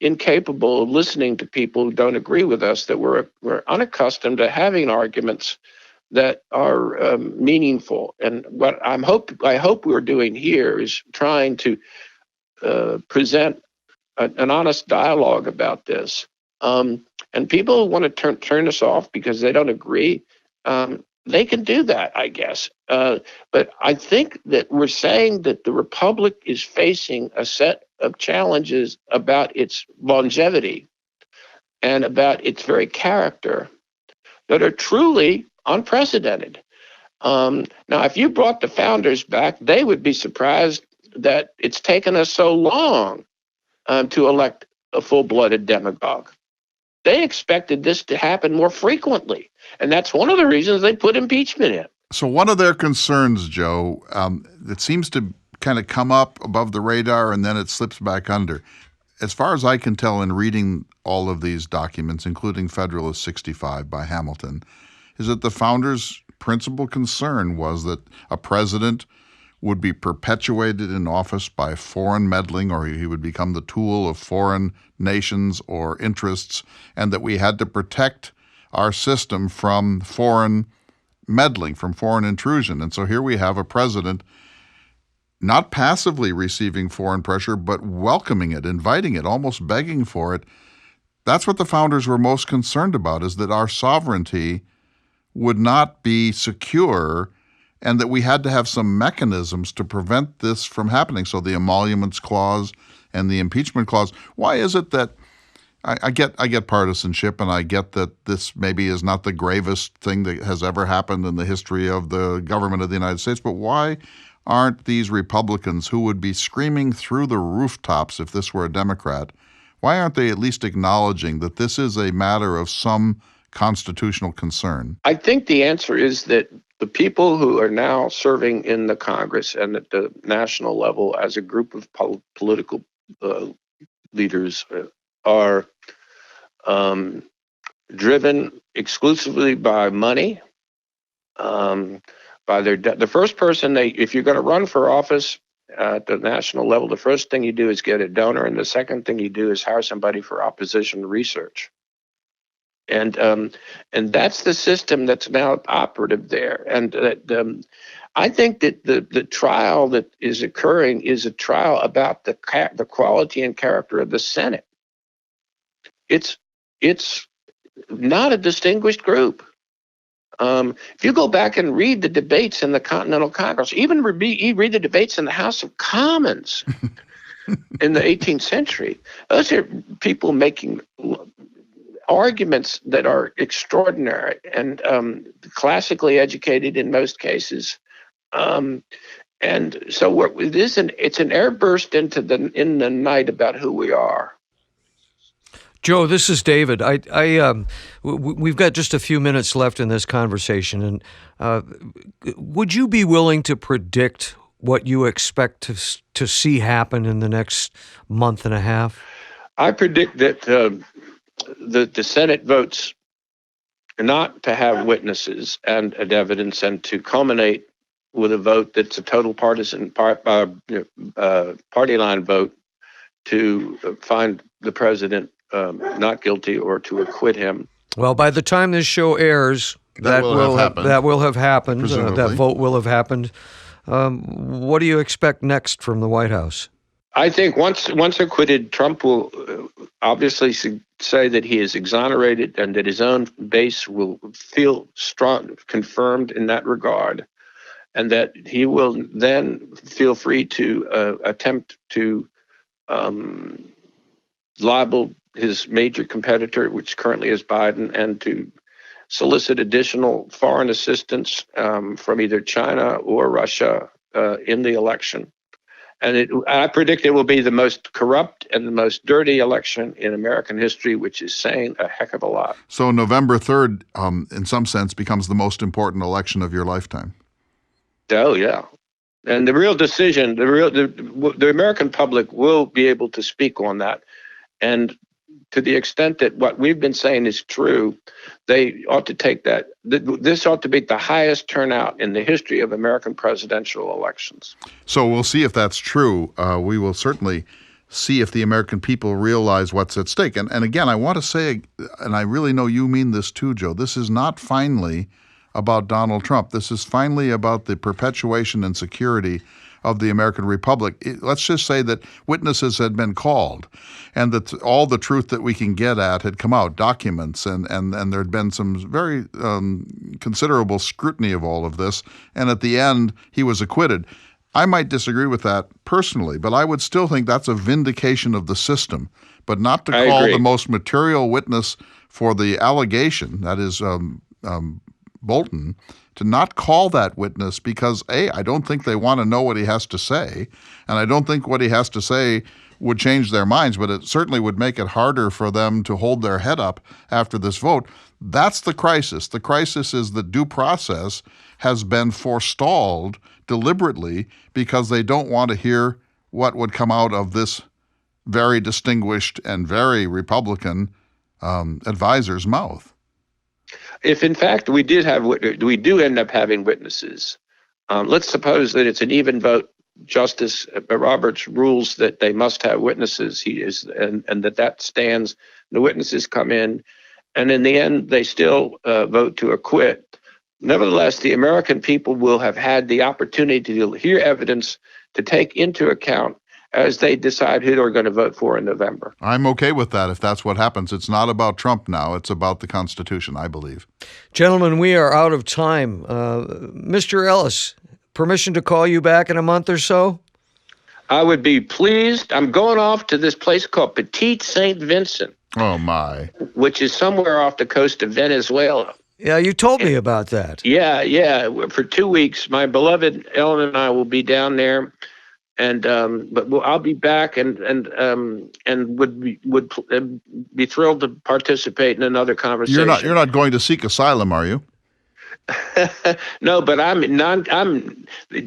incapable of listening to people who don't agree with us that we're unaccustomed to having arguments that are meaningful. And what I hope we're doing here is trying to present an honest dialogue about this. And people want to turn us off because they don't agree. They can do that, I guess. But I think that we're saying that the Republic is facing a set of challenges about its longevity and about its very character that are truly unprecedented. Now, if you brought the founders back, they would be surprised that it's taken us so long to elect a full-blooded demagogue. They expected this to happen more frequently, and that's one of the reasons they put impeachment in. So one of their concerns, Joe, that seems to kind of come up above the radar and then it slips back under. As far as I can tell in reading all of these documents, including Federalist 65 by Hamilton, is that the founders' principal concern was that a president would be perpetuated in office by foreign meddling, or he would become the tool of foreign nations or interests, and that we had to protect our system from foreign meddling, from foreign intrusion. And so here we have a president not passively receiving foreign pressure, but welcoming it, inviting it, almost begging for it. That's what the founders were most concerned about, is that our sovereignty would not be secure and that we had to have some mechanisms to prevent this from happening. So the emoluments clause and the impeachment clause. Why is it that I get partisanship, and I get that this maybe is not the gravest thing that has ever happened in the history of the government of the United States, but why aren't these Republicans who would be screaming through the rooftops if this were a Democrat, why aren't they at least acknowledging that this is a matter of some constitutional concern? I think the answer is that the people who are now serving in the Congress and at the national level as a group of political leaders are driven exclusively by money, by the first person if you're going to run for office at the national level, the first thing you do is get a donor, and the second thing you do is hire somebody for opposition research. And that's the system that's now operative there. And I think that the trial that is occurring is a trial about the quality and character of the Senate. It's not a distinguished group. If you go back and read the debates in the Continental Congress, even read the debates in the House of Commons in the 18th century, those are people making arguments that are extraordinary and classically educated in most cases. And so it's an airburst in the night about who we are. Joe, this is David. We've got just a few minutes left in this conversation, and would you be willing to predict what you expect to see happen in the next month and a half? I predict that the Senate votes not to have witnesses and evidence, and to culminate with a vote that's a total partisan party line vote to find the president not guilty or to acquit him. Well, by the time this show airs, that will have happened. That vote will have happened. What do you expect next from the White House? I think once acquitted, Trump will obviously say that he is exonerated and that his own base will feel strong, confirmed in that regard, and that he will then feel free to attempt to libel his major competitor, which currently is Biden, and to solicit additional foreign assistance from either China or Russia in the election. And I predict it will be the most corrupt and the most dirty election in American history, which is saying a heck of a lot. So November 3rd, in some sense, becomes the most important election of your lifetime. Oh, yeah. And the real decision, the American public will be able to speak on that. And to the extent that what we've been saying is true, they ought to take that. This ought to be the highest turnout in the history of American presidential elections. So we'll see if that's true. We will certainly see if the American people realize what's at stake. And again, I want to say, and I really know you mean this too, Joe, this is not finally about Donald Trump. This is finally about the perpetuation and security of the American Republic. Let's just say that witnesses had been called and that all the truth that we can get at had come out, documents, and there had been some very considerable scrutiny of all of this. And at the end, he was acquitted. I might disagree with that personally, but I would still think that's a vindication of the system. But not to call the most material witness for the allegation, that is Bolton, to not call that witness because, A, I don't think they want to know what he has to say, and I don't think what he has to say would change their minds, but it certainly would make it harder for them to hold their head up after this vote. That's the crisis. The crisis is that due process has been forestalled deliberately because they don't want to hear what would come out of this very distinguished and very Republican advisor's mouth. If in fact we do end up having witnesses, let's suppose that it's an even vote. Justice Roberts rules that they must have witnesses. And that stands. The witnesses come in, and in the end, they still vote to acquit. Nevertheless, the American people will have had the opportunity to hear evidence to take into account as they decide who they're going to vote for in November. I'm okay with that if that's what happens. It's not about Trump now. It's about the Constitution, I believe. Gentlemen, we are out of time. Mr. Ellis, permission to call you back in a month or so? I would be pleased. I'm going off to this place called Petit St. Vincent. Oh, my. Which is somewhere off the coast of Venezuela. Yeah, you told me about that. Yeah. For 2 weeks, my beloved Ellen and I will be down there. And but I'll be back and would be thrilled to participate in another conversation. You're not going to seek asylum, are you? No, but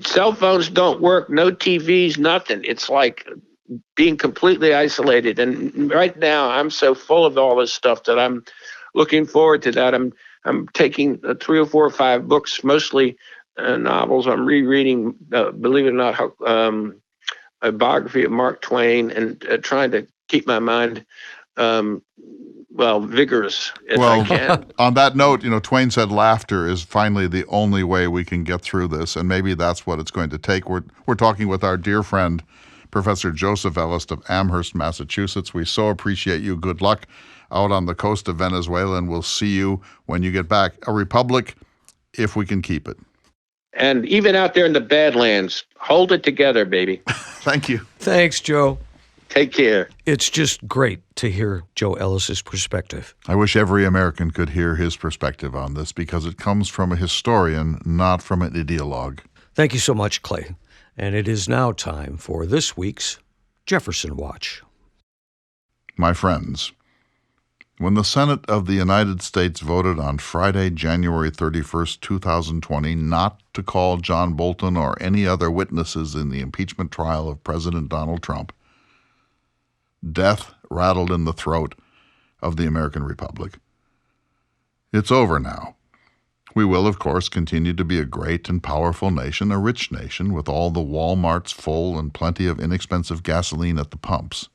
cell phones don't work, no TVs, nothing. It's like being completely isolated. And right now, I'm so full of all this stuff that I'm looking forward to that. I'm taking 3 or 4 or 5 books, mostly novels. I'm rereading, believe it or not, a biography of Mark Twain, and trying to keep my mind, vigorous if I can. On that note, Twain said laughter is finally the only way we can get through this, and maybe that's what it's going to take. We're talking with our dear friend, Professor Joseph Ellis of Amherst, Massachusetts. We so appreciate you. Good luck out on the coast of Venezuela, and we'll see you when you get back. A republic, if we can keep it. And even out there in the Badlands, hold it together, baby. Thank you. Thanks, Joe. Take care. It's just great to hear Joe Ellis's perspective. I wish every American could hear his perspective on this because it comes from a historian, not from an ideologue. Thank you so much, Clay. And it is now time for this week's Jefferson Watch. My friends, when the Senate of the United States voted on Friday, January 31st, 2020, not to call John Bolton or any other witnesses in the impeachment trial of President Donald Trump, death rattled in the throat of the American Republic. It's over now. We will, of course, continue to be a great and powerful nation, a rich nation, with all the Walmarts full and plenty of inexpensive gasoline at the pumps.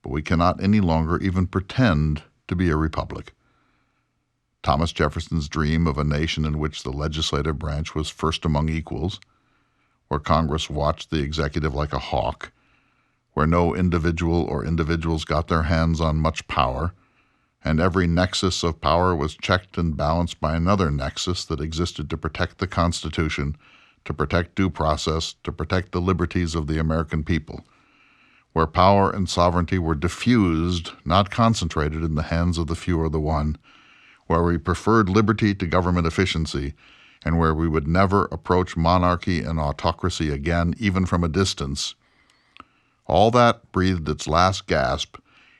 But we cannot any longer even pretend to be a republic. Thomas Jefferson's dream of a nation in which the legislative branch was first among equals, where Congress watched the executive like a hawk, where no individual or individuals got their hands on much power, and every nexus of power was checked and balanced by another nexus that existed to protect the Constitution, to protect due process, to protect the liberties of the American people, where power and sovereignty were diffused, not concentrated in the hands of the few or the one, where we preferred liberty to government efficiency, and where we would never approach monarchy and autocracy again, even from a distance. All that breathed its last gasp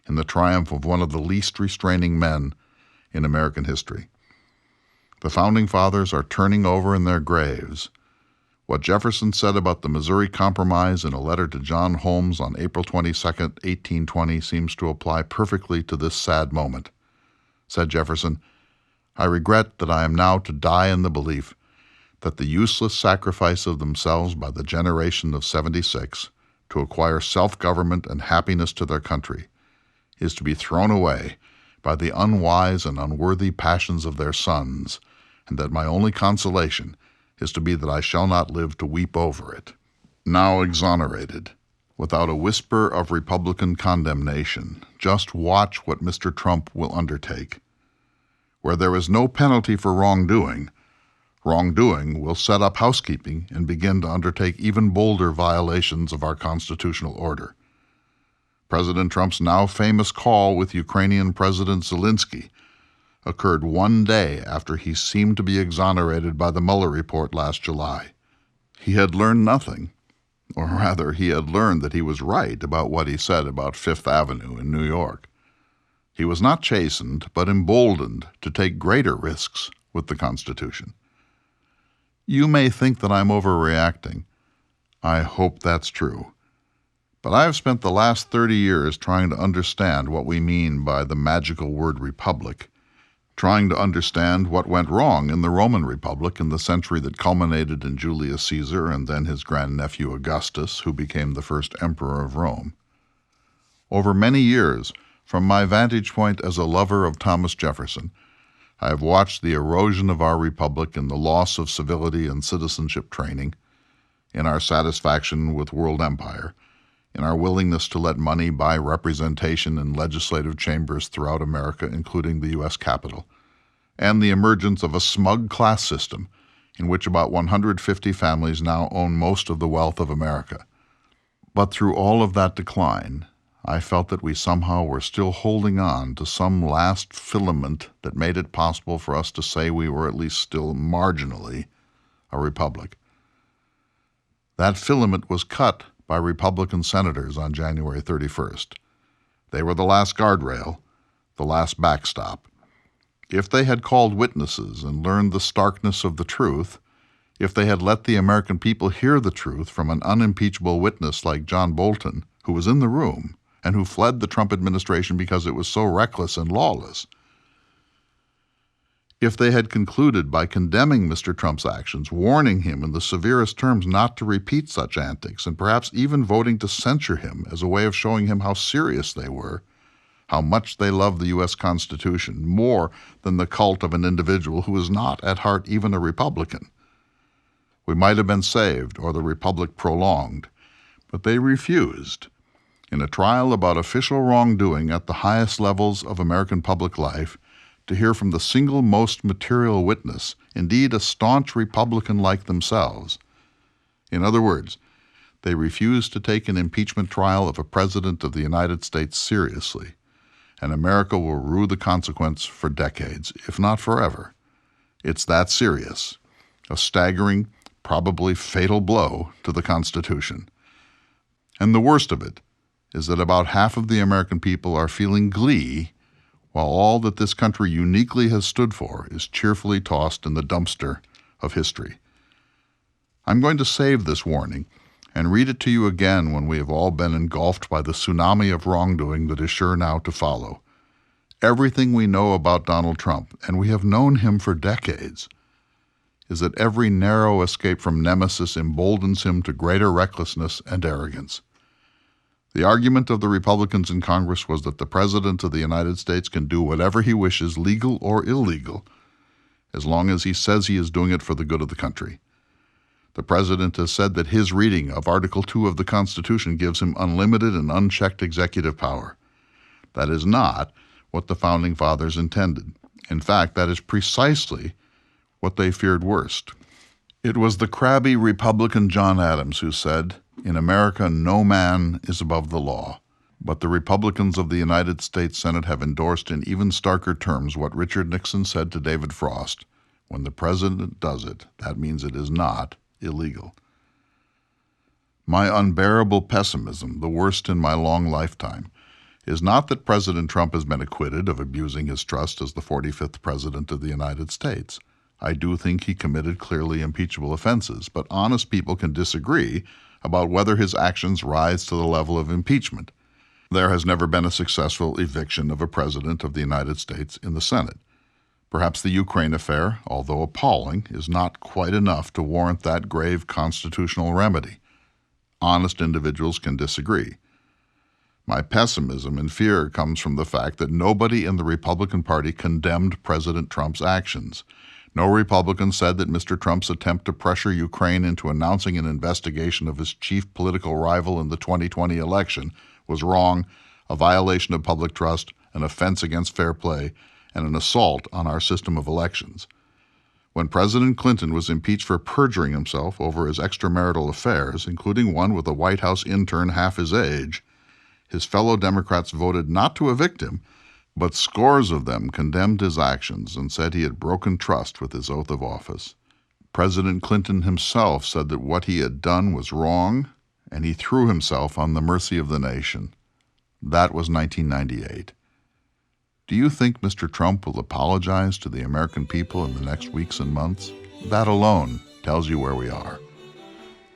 in the triumph of one of the least restraining men in American history. The Founding Fathers are turning over in their graves. What Jefferson said about the Missouri Compromise in a letter to John Holmes on April 22, 1820, seems to apply perfectly to this sad moment. Said Jefferson, "I regret that I am now to die in the belief that the useless sacrifice of themselves by the generation of 76 to acquire self-government and happiness to their country is to be thrown away by the unwise and unworthy passions of their sons, and that my only consolation is to be that I shall not live to weep over it." Now exonerated, without a whisper of Republican condemnation, just watch what Mr. Trump will undertake. Where there is no penalty for wrongdoing, wrongdoing will set up housekeeping and begin to undertake even bolder violations of our constitutional order. President Trump's now famous call with Ukrainian President Zelensky occurred one day after he seemed to be exonerated by the Mueller report last July. He had learned nothing, or rather, he had learned that he was right about what he said about Fifth Avenue in New York. He was not chastened, but emboldened to take greater risks with the Constitution. You may think that I'm overreacting. I hope that's true. But I have spent the last 30 years trying to understand what we mean by the magical word republic, trying to understand what went wrong in the Roman Republic in the century that culminated in Julius Caesar and then his grandnephew Augustus, who became the first emperor of Rome. Over many years, from my vantage point as a lover of Thomas Jefferson, I have watched the erosion of our republic in the loss of civility and citizenship training, in our satisfaction with world empire, in our willingness to let money buy representation in legislative chambers throughout America, including the U.S. Capitol, and the emergence of a smug class system in which about 150 families now own most of the wealth of America. But through all of that decline, I felt that we somehow were still holding on to some last filament that made it possible for us to say we were at least still marginally a republic. That filament was cut by Republican senators on January 31st. They were the last guardrail, the last backstop. If they had called witnesses and learned the starkness of the truth, if they had let the American people hear the truth from an unimpeachable witness like John Bolton, who was in the room and who fled the Trump administration because it was so reckless and lawless, if they had concluded by condemning Mr. Trump's actions, warning him in the severest terms not to repeat such antics, and perhaps even voting to censure him as a way of showing him how serious they were, how much they loved the U.S. Constitution, more than the cult of an individual who is not at heart even a Republican, we might have been saved or the Republic prolonged. But they refused. In a trial about official wrongdoing at the highest levels of American public life, to hear from the single most material witness, indeed a staunch Republican like themselves. In other words, They refuse to take an impeachment trial of a president of the United States seriously, and America will rue the consequence for decades, if not forever. It's that serious, a staggering, probably fatal blow to the Constitution. And the worst of it is that about half of the American people are feeling glee, while all that this country uniquely has stood for is cheerfully tossed in the dumpster of history. I'm going to save this warning and read it to you again when we have all been engulfed by the tsunami of wrongdoing that is sure now to follow. Everything we know about Donald Trump, and we have known him for decades, is that every narrow escape from nemesis emboldens him to greater recklessness and arrogance. The argument of the Republicans in Congress was that the President of the United States can do whatever he wishes, legal or illegal, as long as he says he is doing it for the good of the country. The President has said that his reading of Article 2 of the Constitution gives him unlimited and unchecked executive power. That is not what the Founding Fathers intended. In fact, that is precisely what they feared worst. It was the crabby Republican John Adams who said, "In America, no man is above the law." But the Republicans of the United States Senate have endorsed in even starker terms what Richard Nixon said to David Frost: when the President does it, that means it is not illegal. My unbearable pessimism, the worst in my long lifetime, is not that President Trump has been acquitted of abusing his trust as the 45th President of the United States. I do think he committed clearly impeachable offenses, but honest people can disagree about whether his actions rise to the level of impeachment. There has never been a successful eviction of a President of the United States in the Senate. Perhaps the Ukraine affair, although appalling, is not quite enough to warrant that grave constitutional remedy. Honest individuals can disagree. My pessimism and fear comes from the fact that nobody in the Republican Party condemned President Trump's actions. No Republican said that Mr. Trump's attempt to pressure Ukraine into announcing an investigation of his chief political rival in the 2020 election was wrong, a violation of public trust, an offense against fair play, and an assault on our system of elections. When President Clinton was impeached for perjuring himself over his extramarital affairs, including one with a White House intern half his age, his fellow Democrats voted not to evict him, but scores of them condemned his actions and said he had broken trust with his oath of office. President Clinton himself said that what he had done was wrong, and he threw himself on the mercy of the nation. That was 1998. Do you think Mr. Trump will apologize to the American people in the next weeks and months? That alone tells you where we are.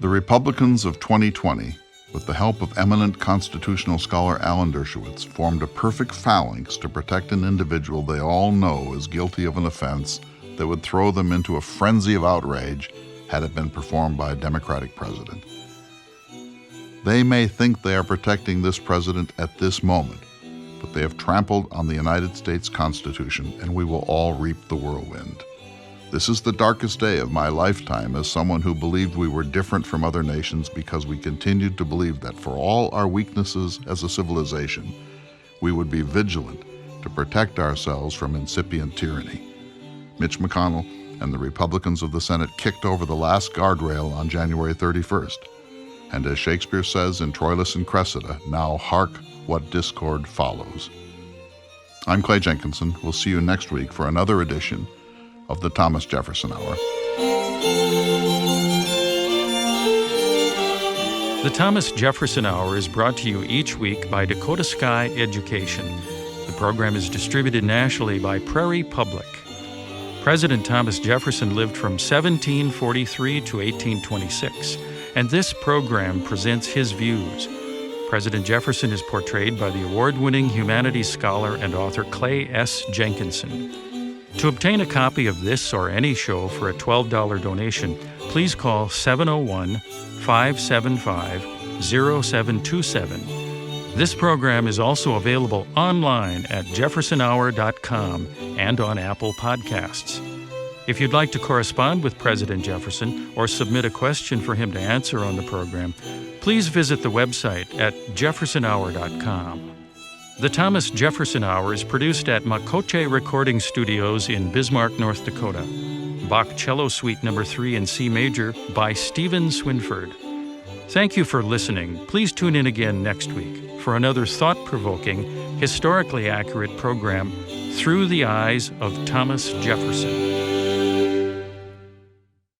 The Republicans of 2020, with the help of eminent constitutional scholar Alan Dershowitz, formed a perfect phalanx to protect an individual they all know is guilty of an offense that would throw them into a frenzy of outrage had it been performed by a Democratic president. They may think they are protecting this president at this moment, but they have trampled on the United States Constitution, and we will all reap the whirlwind. This is the darkest day of my lifetime as someone who believed we were different from other nations because we continued to believe that for all our weaknesses as a civilization, we would be vigilant to protect ourselves from incipient tyranny. Mitch McConnell and the Republicans of the Senate kicked over the last guardrail on January 31st. And as Shakespeare says in Troilus and Cressida, now hark what discord follows. I'm Clay Jenkinson. We'll see you next week for another edition of the Thomas Jefferson Hour. The Thomas Jefferson Hour is brought to you each week by Dakota Sky Education. The program is distributed nationally by Prairie Public. President Thomas Jefferson lived from 1743 to 1826, and this program presents his views. President Jefferson is portrayed by the award-winning humanities scholar and author Clay S. Jenkinson. To obtain a copy of this or any show for a $12 donation, please call 701-575-0727. This program is also available online at jeffersonhour.com and on Apple Podcasts. If you'd like to correspond with President Jefferson or submit a question for him to answer on the program, please visit the website at jeffersonhour.com. The Thomas Jefferson Hour is produced at Makoche Recording Studios in Bismarck, North Dakota. Bach Cello Suite No. 3 in C Major by Stephen Swinford. Thank you for listening. Please tune in again next week for another thought-provoking, historically accurate program, Through the Eyes of Thomas Jefferson.